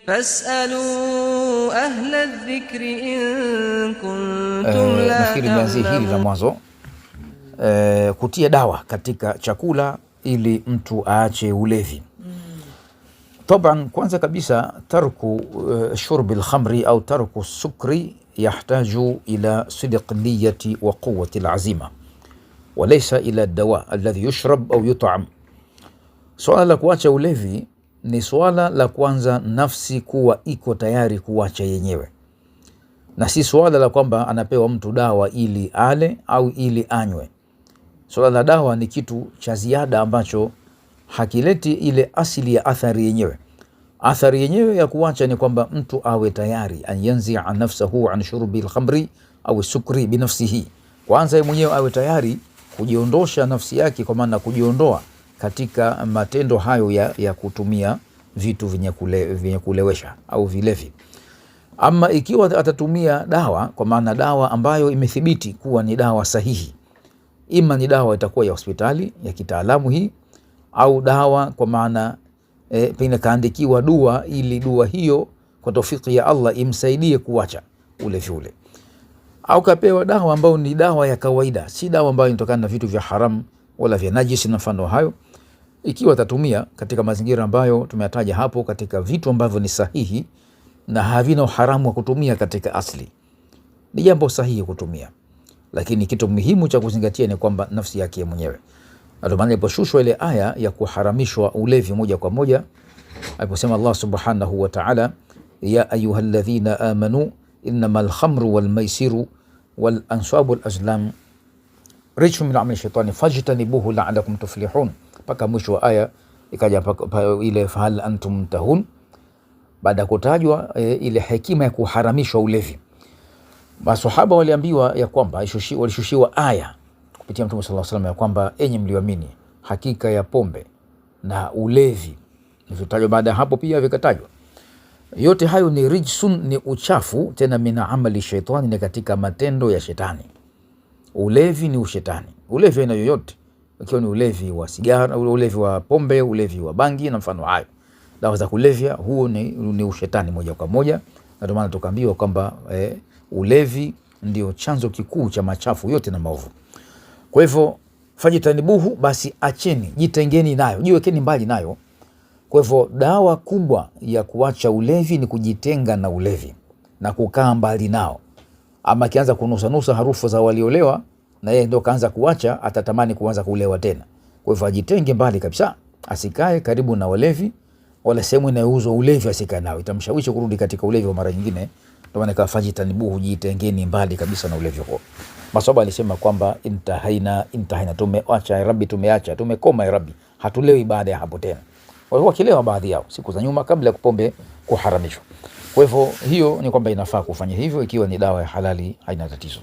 Fasalu ahla dhikri in kuntum la nafikiri nianzie hili la mwanzo, kutia dawa katika chakula ili mtu aache ulevi. Taban, kwanza kabisa tarku shurbi al-khamri au tarku sukri yahtaju ila sidq niyati wa quwwati al-azima wa laysa ila dawa alladhi yushrab au yut'am. Swala la kuacha ulevi ni swala la kwanza nafsi kuwa iko tayari kuacha yenyewe, na si swala la kwamba anapewa mtu dawa ili ale au ili anywe. Swala la dawa ni kitu cha ziada ambacho hakileti ile asili ya athari yenyewe. Athari yenyewe ya kuacha ni kwamba mtu awe tayari an yanzi an nafsahu an shurbi al-khamri au sukri binafsihi. Kwanza yeye mwenyewe awe tayari kujiondosha nafsi yake, kwa maana kujiondoa katika matendo hayo ya kutumia vitu vyenye kulewesha au vilevi. Ama ikiwa atatumia dawa, kwa maana dawa ambayo imethibiti kuwa ni dawa sahihi, ima ni dawa itakuwa ya hospitali ya kitaalamu hii, au dawa kwa maana pengine kaandikiwa dua, ili dua hiyo kwa taufiki ya Allah imsaidie kuacha ulevi ule, au kapewa dawa ambayo ni dawa ya kawaida, si dawa ambayo inatokana na vitu vya haram wala vya najisi na mfano hayo. Ikiwa atatumia katika mazingira ambayo tumeyataja hapo, katika vitu ambavyo ni sahihi na havina uharamu wa kutumia katika asli, ni jambo sahihi kutumia, lakini kitu muhimu cha kuzingatia ni kwamba nafsi yake mwenyewe. Ndio maana iliposhushwa ile aya ya kuharamishwa ulevi moja kwa moja, aliposema Allah subhanahu wa ta'ala, ya ayyuhalladhina amanu innamal khamru wal maisiru wal ansabu wal azlam rijsun min amali shaitani fajtanibuhu la'allakum tuflihun, mpaka mwisho wa aya ikaja ile fahal antum tahun, baada ya kutajwa ile hekima ya kuharamishwa ulevi. Maswahaba waliambiwa ya kwamba walishushiwa aya kupitia Mtume sallallahu alaihi wasallam ya kwamba enyi mlioamini, hakika ya pombe na ulevi vilivyotajwa baada ya hapo pia vikatajwa, yote hayo ni rijsun, ni uchafu, tena mina amali shaitani, ni katika matendo ya shetani. Ulevi ni ushetani, ulevi aina yoyote, ikiwa ni ulevi wa sigara, ulevi wa pombe, ulevi wa bangi na mfano hayo, dawa za kulevya, huo ni ushetani moja kwa moja. Na ndio maana tukaambiwa kwamba ulevi ndio chanzo kikuu cha machafu yote na maovu. Kwa hivyo fajitanibuhu, basi acheni, jitengeni nayo, jiwekeni mbali nayo. Kwa hivyo dawa kubwa ya kuacha ulevi ni kujitenga na ulevi na kukaa mbali nao. Ama kianza kunusa harufu za waliolewa, na yeye ndio kaanza kuacha, atatamani kuanza kulewa tena. Kwa hivyo ajitenge mbali kabisa, asikae karibu na walevi, wala sehemu inayouzwa ulevi asikae nao, itamshawishi kurudi katika ulevi wa mara nyingine. Ndio maana kafajitanibuhu, jitengeni mbali kabisa na ulevi huo. Maswahaba alisema kwamba intahaina, tumeacha ya Rabbi, tumeacha, tumekoma ya Rabbi, hatulewi baada ya hapo tena. Walikuwa kilewa baadhi yao siku za nyuma kabla ya kupombe kuharamishwa. Kwa hivyo hiyo ni kwamba inafaa kufanya hivyo, ikiwa ni dawa ya halali haina tatizo.